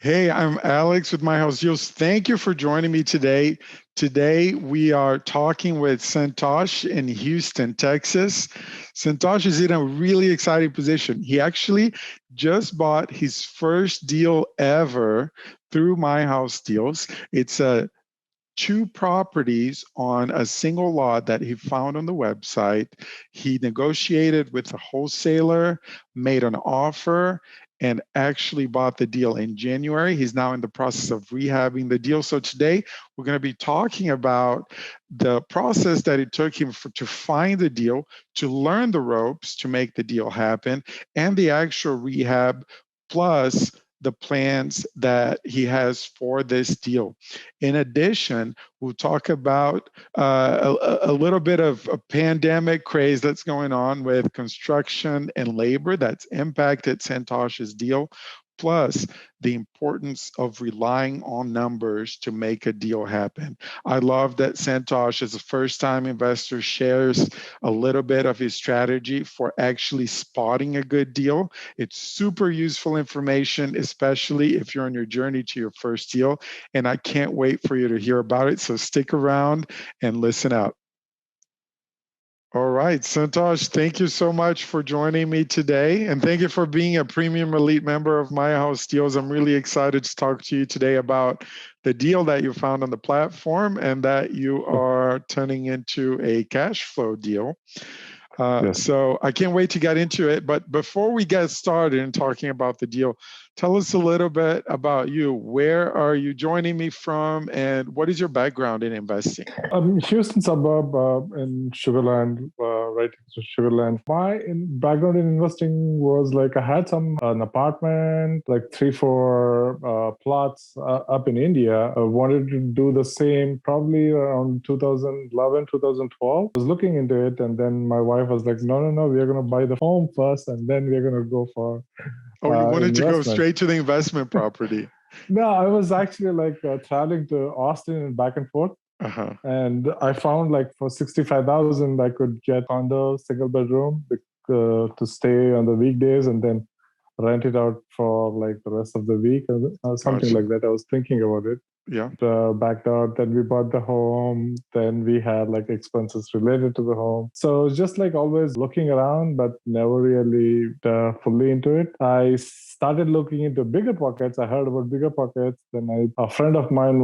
Hey, I'm Alex with My House Deals. Thank you for joining me today. Today, we are talking with Santosh in Houston, Texas. Santosh is in a really exciting position. He actually just bought his first deal ever through My House Deals. It's a two properties on a single lot that he found on the website. He negotiated with a wholesaler, made an offer, and actually bought the deal in January. He's now in the process of rehabbing the deal. So today we're going to be talking about the process that it took him to find the deal, to learn the ropes to make the deal happen, and the actual rehab, plus the plans that he has for this deal. In addition, we'll talk about a little bit of a pandemic craze that's going on with construction and labor that's impacted Santosh's deal, plus the importance of relying on numbers to make a deal happen. I love that Santosh, as a first time investor, shares a little bit of his strategy for actually spotting a good deal. It's super useful information, especially if you're on your journey to your first deal. And I can't wait for you to hear about it. So stick around and listen out. All right, Santosh, thank you so much for joining me today. And thank you for being a premium elite member of My House Deals. I'm really excited to talk to you today about the deal that you found on the platform and that you are turning into a cash flow deal. Yes. So I can't wait to get into it. But before we get started in talking about the deal, tell us a little bit about you. Where are you joining me from, and what is your background in investing? Houston suburb in Sugarland, right in Sugarland. My background in investing was like I had an apartment, like three, four plots up in India. I wanted to do the same probably around 2011, 2012. I was looking into it, and then my wife was like, no, no, no, we're going to buy the home first, and then we're going to go for Oh, you wanted to go investment. straight to the investment property. No, I was actually like traveling to Austin and back and forth. Uh-huh. And I found like for 65,000, I could get condo, single bedroom to stay on the weekdays and then rent it out for like the rest of the week or something Gotcha. like that. I was thinking about it. Yeah. Backed out. Then we bought the home. Then we had like expenses related to the home. So it's just like always looking around, but never really fully into it. I started looking into bigger pockets. I heard about bigger pockets. Then a friend of mine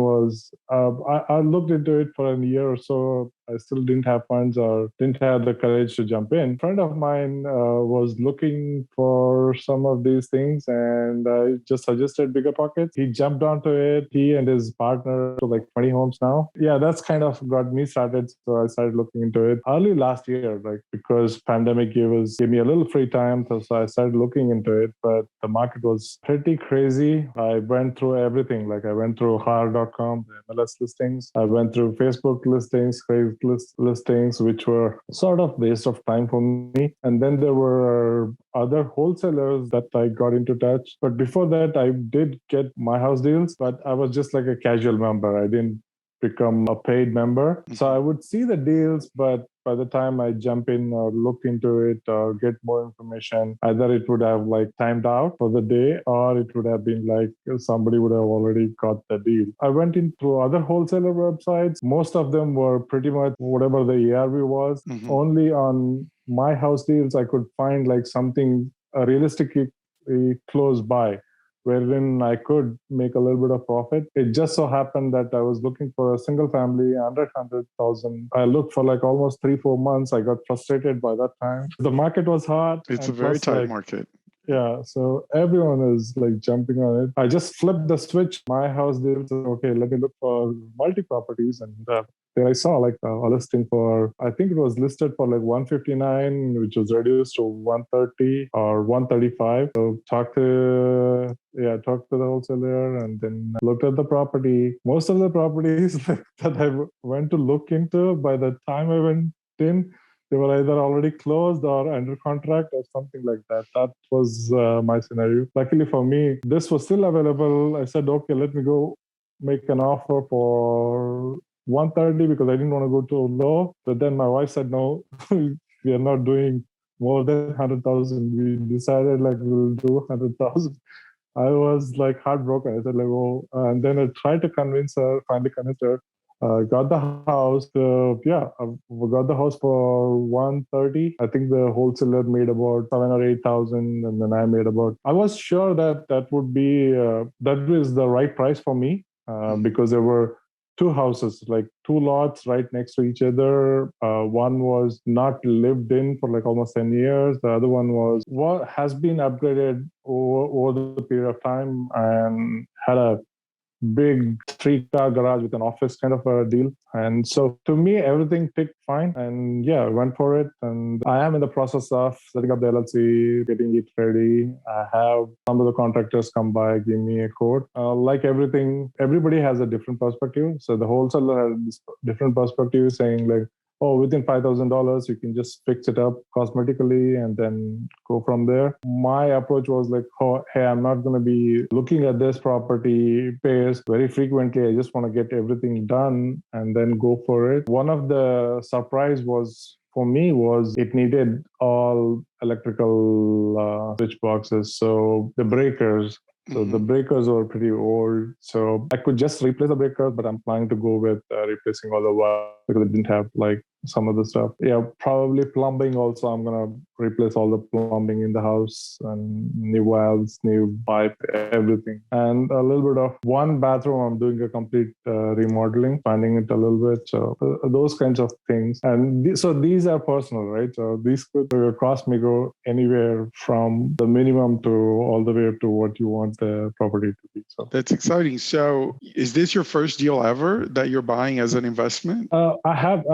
I looked into it for a year or so. I still didn't have funds or didn't have the courage to jump in. A friend of mine was looking for some of these things and I just suggested bigger pockets. He jumped onto it. He and his partner to like 20 homes now. Yeah, that's kind of got me started. So I started looking into it early last year, like because pandemic gave me a little free time. So I started looking into it, but the market was pretty crazy. I went through everything. Like I went through har.com, the MLS listings. I went through Facebook listings, Craigslist listings, which were sort of waste of time for me. And then there were other wholesalers that I got into touch. But before that, I did get My House Deals, but I was just like a casual member. I didn't become a paid member. So I would see the deals, but by the time I jump in or look into it or get more information, either it would have like timed out for the day or it would have been like somebody would have already got the deal. I went in through other wholesaler websites. Most of them were pretty much whatever the ARV was. Only on My House Deals, I could find like something realistically close by wherein I could make a little bit of profit. It just so happened that I was looking for a single family under 100,000. I looked for like almost 3-4 months. I got frustrated by that time. The market was hot. It's a And very plus, tight like, market. yeah, so everyone is like jumping on it. I just flipped the switch. My House Deals. Okay, let me look for multi properties, and then I saw like a listing for I think it was listed for like 159, which was reduced to 130 or 135. So talked to the wholesaler, and then looked at the property. Most of the properties that I went to look into, by the time I went in, they were either already closed or under contract or something like that. That was my scenario. Luckily for me, this was still available. I said, okay, let me go make an offer for 130 because I didn't want to go too low. But then my wife said, no, we are not doing more than 100,000. We decided like we'll do 100,000. I was like heartbroken. I said like, oh, and then I tried to convince her. Finally convinced her. Got the house. We got the house for 130. I think the wholesaler made about 7 or 8,000, and then I made about. I was sure that that would be that was the right price for me because there were two houses, like two lots right next to each other. One was not lived in for like almost 10 years. The other one was what has been upgraded over the period of time and had a big three-car garage with an office kind of a deal. And so to me, everything ticked fine. And yeah, I went for it. And I am in the process of setting up the LLC, getting it ready. I have some of the contractors come by, give me a quote. Like everything, everybody has a different perspective. So the wholesaler has this different perspective saying like, oh, within $5,000, you can just fix it up cosmetically and then go from there. My approach was like, oh, hey, I'm not going to be looking at this property pace very frequently. I just want to get everything done and then go for it. One of the surprise was for me was it needed all electrical switch boxes. So the breakers, so the breakers were pretty old. So I could just replace the breakers, but I'm planning to go with replacing all the wires because it didn't have like some of the stuff. Yeah, probably plumbing also. I'm going to replace all the plumbing in the house and new valves, new pipe, everything. And a little bit of one bathroom, I'm doing a complete remodeling, expanding it a little bit. So those kinds of things. And so these are personal, right? So these could cost me go anywhere from the minimum to all the way up to what you want the property to be. So that's exciting. So is this your first deal ever that you're buying as an investment? I have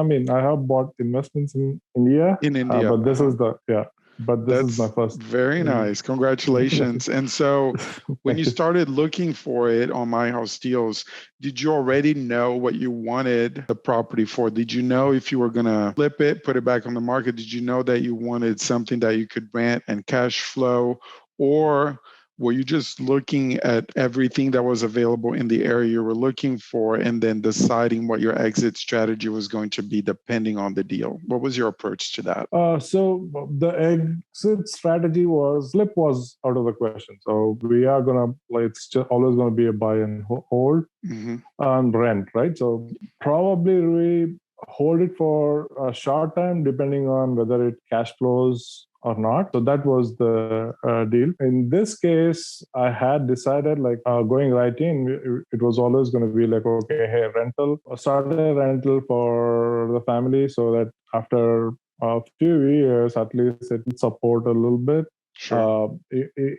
bought investments in India. In India. But this is That's my first. very nice. Congratulations. And so when you started looking for it on My House Deals, did you already know what you wanted the property for? Did you know if you were going to flip it, put it back on the market? Did you know that you wanted something that you could rent and cash flow? Or were you just looking at everything that was available in the area you were looking for and then deciding what your exit strategy was going to be depending on the deal? What was your approach to that? So the exit strategy flip was out of the question. So we are gonna like it's just always gonna be a buy and hold and rent, right? So probably we hold it for a short time, depending on whether it cash flows or not. So that was the deal. In this case, I had decided like going right in, it was always going to be like, okay, hey, rental, start a rental for the family so that after a few years, at least it will support a little bit. Sure.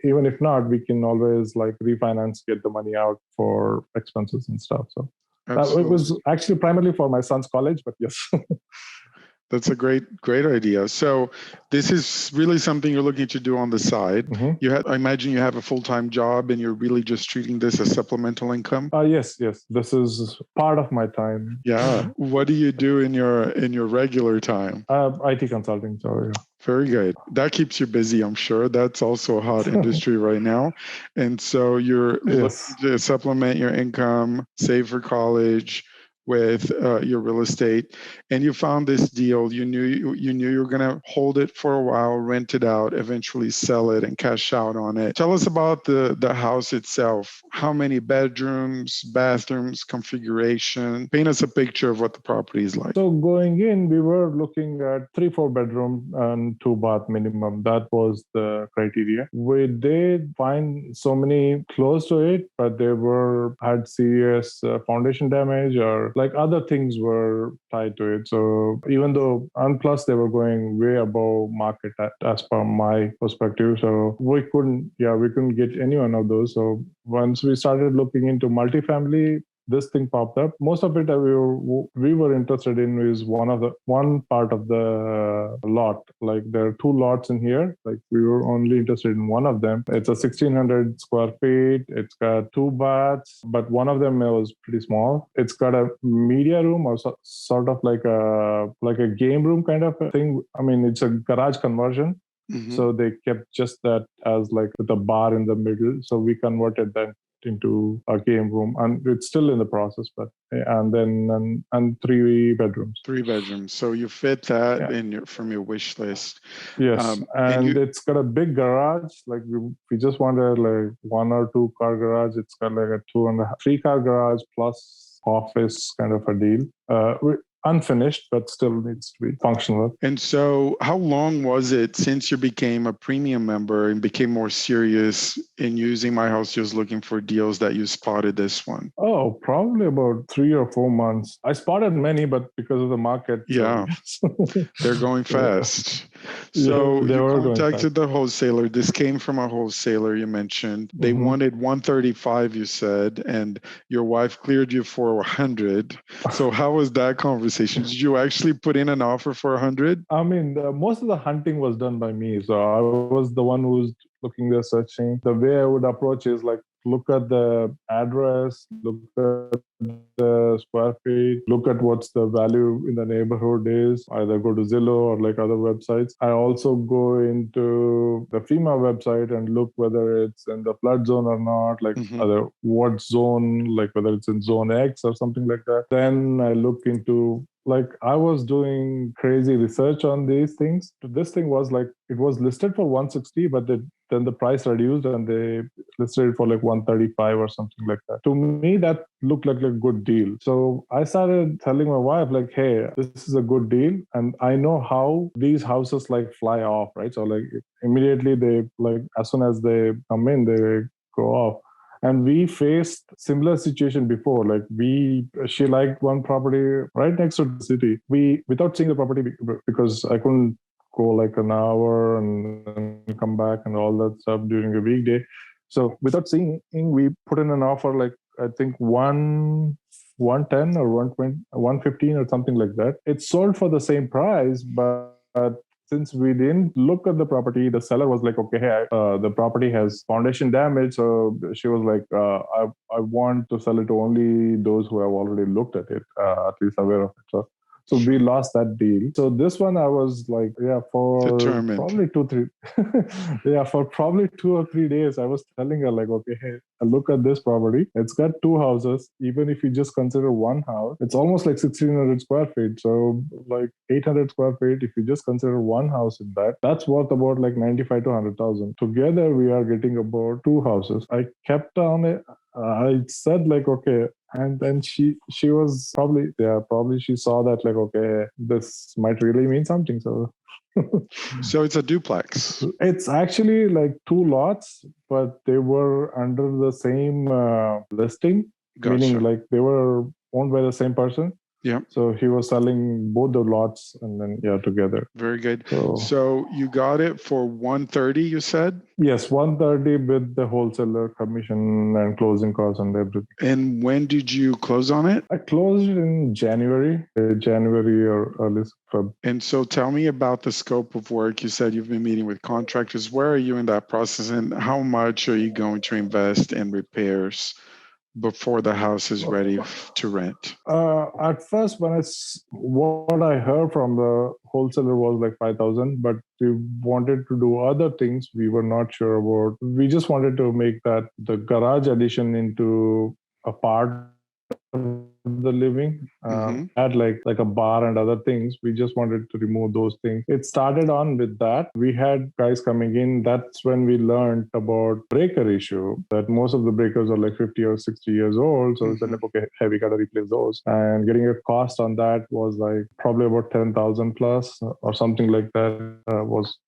Even if not, we can always like refinance, get the money out for expenses and stuff. So it was actually primarily for my son's college, but yes. That's a great idea. So this is really something you're looking to do on the side. I imagine you have a full-time job and you're really just treating this as supplemental income. Yes. This is part of my time. Yeah. What do you do in your regular time? IT consulting. So yeah. Very good. That keeps you busy, I'm sure. That's also a hot industry right now. And so you're looking to supplement your income, save for college, with your real estate, and you found this deal. You knew you were going to hold it for a while, rent it out, eventually sell it and cash out on it. Tell us about the house itself. How many bedrooms, bathrooms, configuration? Paint us a picture of what the property is like. So going in, we were looking at 3-4 bedroom and 2 bath minimum. That was the criteria. We did find so many close to it, but they had serious foundation damage or like other things were tied to it. So even though, and plus they were going way above market as per my perspective. So we couldn't get any one of those. So once we started looking into multifamily, this thing popped up. Most of it we were interested in is one part of the lot. Like there are 2 lots in here. Like we were only interested in one of them. It's a 1,600 square feet. It's got 2 baths, but one of them was pretty small. It's got a media room or sort of like a game room kind of a thing. I mean, it's a garage conversion. So they kept just that as like with a bar in the middle. So we converted that into a game room, and it's still in the process. But and 3 bedrooms. 3 bedrooms. So you fit that Yeah. in from your wish list. Yes, And and you it's got a big garage. Like we just wanted like 1 or 2 car garage. It's got like a 2 and a 3 car garage plus office kind of a deal. Unfinished, but still needs to be functional. And so, how long was it since you became a premium member and became more serious in using My House Just looking for deals that you spotted this one? Oh, probably about 3 or 4 months. I spotted many, but because of the market, Yeah, they're going yeah, fast. yeah, So they you were going fast. contacted the wholesaler. This came from a wholesaler you mentioned. They Hmm. wanted 135, you said, and your wife cleared you for 100. So how was that conversation? Did you actually put in an offer for 100? I mean, most of the hunting was done by me. So I was the one who's looking there, searching. The way I would approach is like look at the address, look at the square feet, look at what's the value in the neighborhood is. Either go to Zillow or like other websites. I also go into the FEMA website and look whether it's in the flood zone or not, like Mm-hmm. other what zone, like whether it's in zone X or something like that. Then I look into like I was doing crazy research on these things. This thing was like it was listed for 160, but then the price reduced and they listed it for like 135 or something like that. To me, that looked like a good deal. So I started telling my wife like, "Hey, this is a good deal, and I know how these houses like fly off, right? So like immediately they like as soon as they come in, they go off." And we faced similar situation before. Like she liked one property right next to the city. We without seeing the property because I couldn't go like an hour and then come back and all that stuff during a weekday. So without seeing, we put in an offer like I think 110 or 120, 115 or something like that. It sold for the same price, but since we didn't look at the property, the seller was like, okay, hey, the property has foundation damage. So she was like, I want to sell it to only those who have already looked at it, at least aware of it. So we lost that deal. So this one, I was like, yeah, for Determined. probably 2, 3, yeah, for probably 2 or 3 days, I was telling her like, okay, hey, look at this property. It's got 2 houses. Even if you just consider one house, it's almost like 1,600 square feet. So like 800 square feet. If you just consider one house in that, that's worth about like 95 to 100,000. Together, we are getting about 2 houses. I kept on it. I said like, okay, and then she was probably she saw that like, okay, this might really mean something. So So it's a duplex. it's actually like 2 lots, but they were under the same listing, meaning Gotcha. like they were owned by the same person. Yeah. So he was selling both the lots and then yeah together. Very good. So So you got it for 130, you said? yes, 130 with the wholesaler commission and closing costs and everything. And when did you close on it? I closed it in January or early Feb. And so tell me about the scope of work. You said you've been meeting with contractors. Where are you in that process and how much are you going to invest in repairs before the house is ready to rent? At first, what I heard from the wholesaler was like 5,000, but we wanted to do other things we were not sure about. We just wanted to make that the garage addition into a part of the living. Mm-hmm. Had like a bar and other things. We just wanted to remove those things. It started on with that. We had guys coming in. That's when we learned about breaker issue. That most of the breakers are like 50 or 60 years old. So we said Mm-hmm. like, okay, hey, we gotta replace those. And getting a cost on that was like probably about 10,000 plus or something like that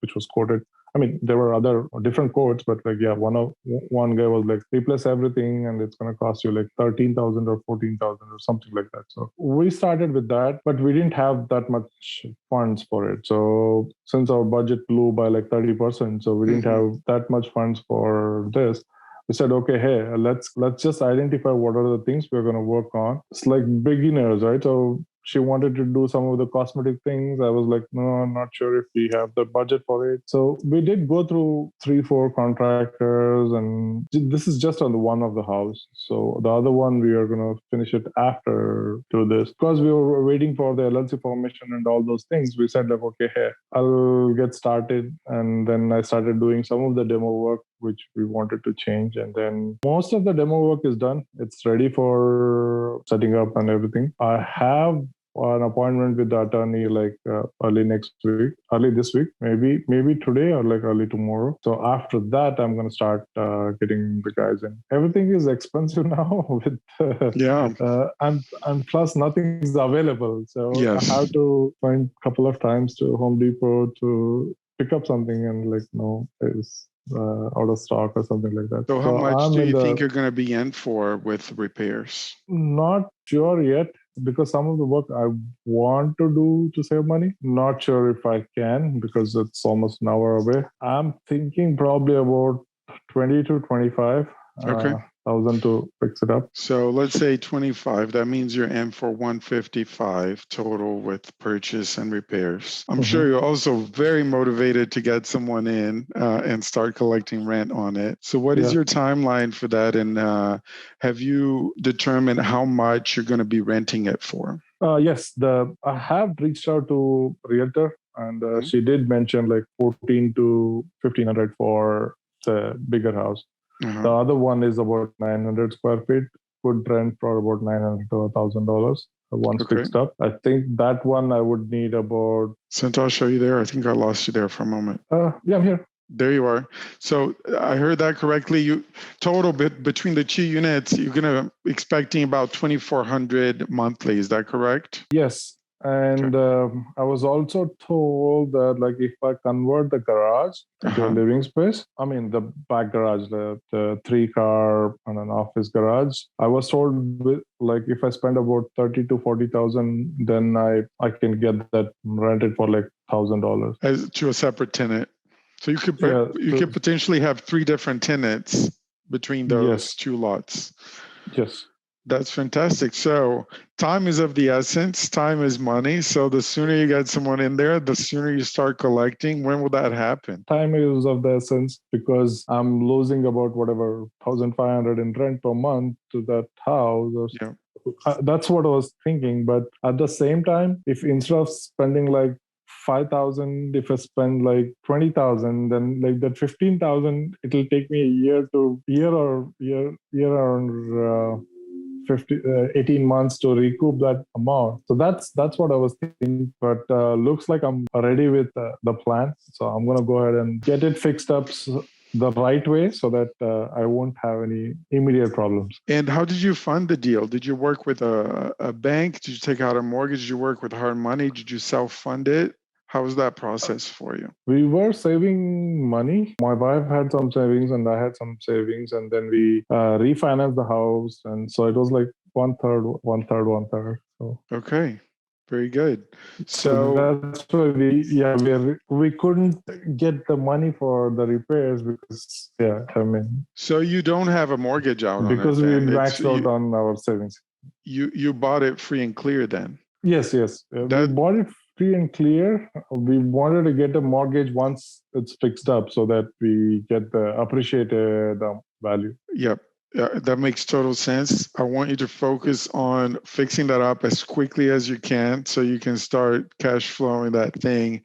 which was quoted. I mean, there were other different quotes, but like, yeah, one guy was like, replace everything and it's going to cost you like 13,000 or 14,000 or something like that. So we started with that, but we didn't have that much funds for it. So since our budget blew by like 30%, so we didn't Mm-hmm. have that much funds for this. We said, okay, hey, let's just identify what are the things we're going to work on. It's like beginners, right? So she wanted to do some of the cosmetic things. I was like, no, I'm not sure if we have the budget for it. So we did go through 3, 4 contractors, and this is just on the one of the house. So the other one, we are going to finish it after to this. Because we were waiting for the LLC formation and all those things, we said like, okay, hey, I'll get started. And then I started doing some of the demo work which we wanted to change. And then most of the demo work is done. It's ready for setting up and everything. I have an appointment with the attorney like early this week, maybe today or like early tomorrow. So after that, I'm going to start getting the guys in. Everything is expensive now with Yeah. and plus nothing's available. So I Yes. have to find a couple of times to Home Depot to pick up something and like no, it's out of stock or something like that. So how So much I'm do in you think the you're going to be in for with repairs? not sure yet because some of the work I want to do to save money. Not sure if I can because it's almost an hour away. I'm thinking probably about 20 to 25 Okay. thousand to fix it up. So let's say 25. That means you're in for 155 total with purchase and repairs. I'm sure you're also very motivated to get someone in and start collecting rent on it. So what is Yeah. your timeline for that? And have you determined how much you're going to be renting it for? Yes, I have reached out to realtor and Mhm. she did mention like 14 to 1500 for the bigger house. The Uh-huh. other one is about 900 square feet. Could rent for about $900 to $1,000 once Okay. fixed up. I think that one I would need about. Santosh, are you there? I think I lost you there for a moment. Yeah, I'm here. There you are. So I heard that correctly. You total bit between the two units, you're gonna expecting about 2,400 monthly. Is that correct? Yes, Okay. and I was also told that like if I convert the garage into a Uh-huh. living space, I mean the back garage, the 3 car and an office garage, I was told with like if I spend about 30 to 40,000, then I can get that rented for like $1,000. As to a separate tenant. So Yeah. you could potentially have three different tenants between those Yes. two lots. Yes. That's fantastic. So time is of the essence. Time is money. So the sooner you get someone in there, the sooner you start collecting. When will that happen? Time is of the essence because I'm losing about whatever 1,500 in rent per month to that house. Yeah. That's what I was thinking. But at the same time, if instead of spending like 5,000, if I spend like 20,000, then like that 15,000, it'll take me a year or 18 months to recoup that amount. So that's what I was thinking. But looks like I'm ready with the plan. So I'm gonna go ahead and get it fixed up the right way so that I won't have any immediate problems. And how did you fund the deal? Did you work with a bank? Did you take out a mortgage? Did you work with hard money? Did you self-fund it? How was that process for you? We were saving money. My wife had some savings and I had some savings, and then we refinanced the house, and so it was like one third, one third, one third. So Okay, very good. so So that's why we couldn't get the money for the repairs because so you don't have a mortgage out on it because we then. It's maxed out on our savings. you bought it free and clear then. Yes. We That bought it free and clear. We wanted to get a mortgage once it's fixed up so that we get the appreciated value. Yep. That makes total sense. I want you to focus on fixing that up as quickly as you can so you can start cash flowing that thing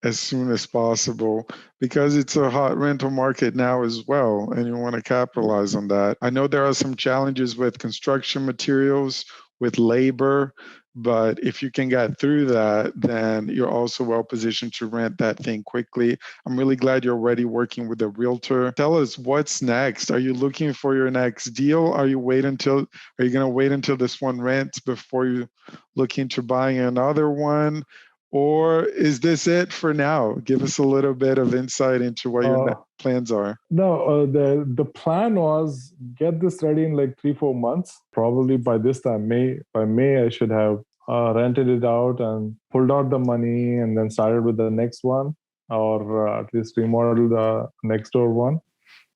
as soon as possible because it's a hot rental market now as well, and you want to capitalize on that. I know there are some challenges with construction materials, with labor, but if you can get through that, then you're also well positioned to rent that thing quickly. I'm really glad you're already working with a realtor. Tell us what's next. Are you looking for your next deal? Are you going to wait until this one rents before you look into buying another one? Or is this it for now? Give us a little bit of insight into what your plans are. No, the plan was get this ready in like 3-4 months. Probably by this time, May, I should have rented it out and pulled out the money and then started with the next one, or at least remodel the next door one.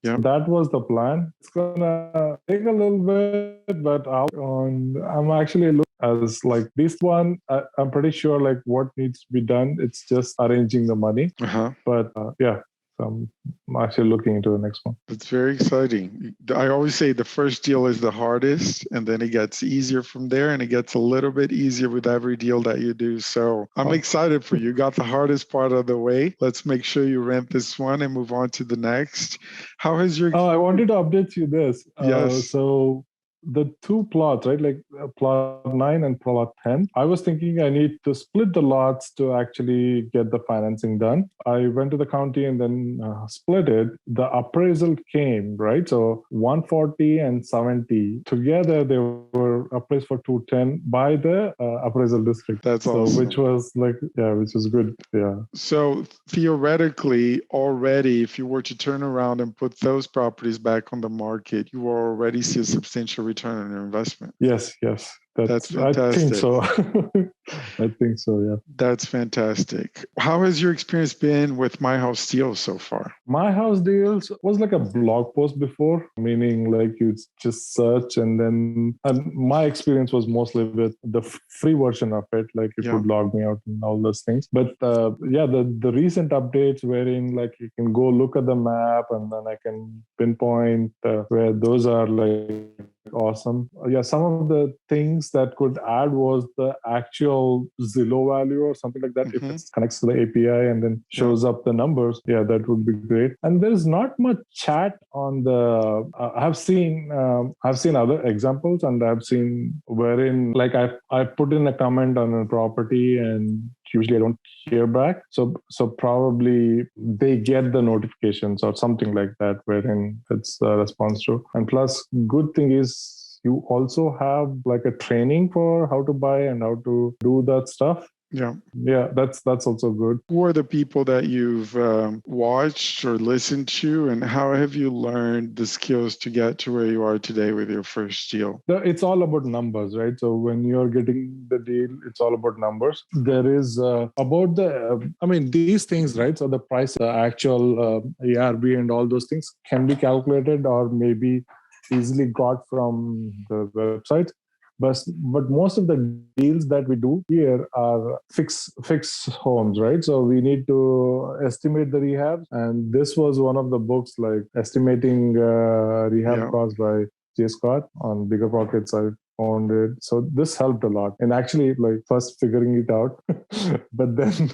Yeah. So that was the plan. It's gonna take a little bit, but I'm actually looking as like this one. I'm pretty sure like what needs to be done. It's just arranging the money. Uh-huh. But yeah, So I'm actually looking into the next one. It's very exciting. I always say the first deal is the hardest, and then it gets easier from there, and it gets a little bit easier with every deal that you do. So I'm excited for you. You got the hardest part of the way. Let's make sure you rent this one and move on to the next. How has your... I wanted to update you this. Yes. So the two plots, right? Like plot 9 and plot 10. I was thinking I need to split the lots to actually get the financing done. I went to the county and then split it. The appraisal came, right? So 140 and 70 together, they were appraised for 210 by the appraisal district. That's so awesome. Which was like, yeah, which was good. Yeah. So theoretically, already, if you were to turn around and put those properties back on the market, you will already see a substantial return on your investment. Yes. That's fantastic. I think so. I think so, yeah. That's fantastic. How has your experience been with My House Deals so far? My House Deals was like a blog post before, meaning like you just search and my experience was mostly with the free version of it, like it would log me out and all those things. But the recent updates wherein like you can go look at the map and then I can pinpoint where those are like awesome. Yeah, some of the things that could add was the actual Zillow value or something like that. If it connects to the API and then shows up the numbers, yeah, that would be great. And there's not much chat on the. I've seen other examples, and I've seen wherein like I put in a comment on a property and usually I don't hear back. So probably they get the notifications or something like that wherein it's a response to. And plus, good thing is you also have like a training for how to buy and how to do that stuff. Yeah, that's also good. Who are the people that you've watched or listened to, and how have you learned the skills to get to where you are today with your first deal? It's all about numbers, right? So when you're getting the deal, it's all about numbers. There is about the, these things, right? So the price, the actual ARB and all those things can be calculated or maybe easily got from the website. But most of the deals that we do here are fix homes, right? So we need to estimate the rehab. And this was one of the books like estimating rehab costs by J. Scott on Bigger Pockets. I found it. So this helped a lot. And actually like first figuring it out, but then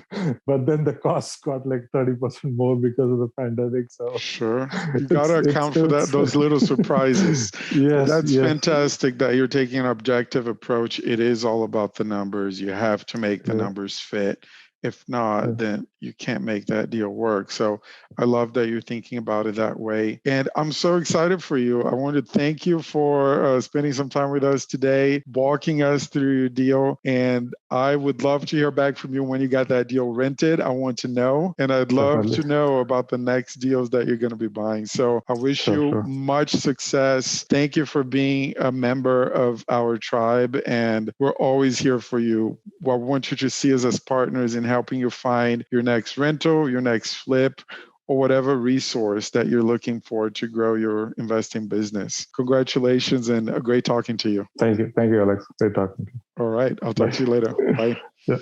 the costs got like 30% more because of the pandemic. So sure, you got to account for that, those little surprises. Yes, that's fantastic that you're taking an objective approach. It is all about the numbers. You have to make the numbers fit. If not, then you can't make that deal work. So I love that you're thinking about it that way. And I'm so excited for you. I want to thank you for spending some time with us today, walking us through your deal. And I would love to hear back from you when you got that deal rented. I want to know. And I'd love to know about the next deals that you're going to be buying. So I wish you much success. Thank you for being a member of our tribe. And we're always here for you. I want you to see us as partners in helping you find your next rental, your next flip, or whatever resource that you're looking for to grow your investing business. Congratulations and great talking to you. Thank you. Thank you, Alex. Great talking to you. All right. I'll talk to you later. Bye. Yeah.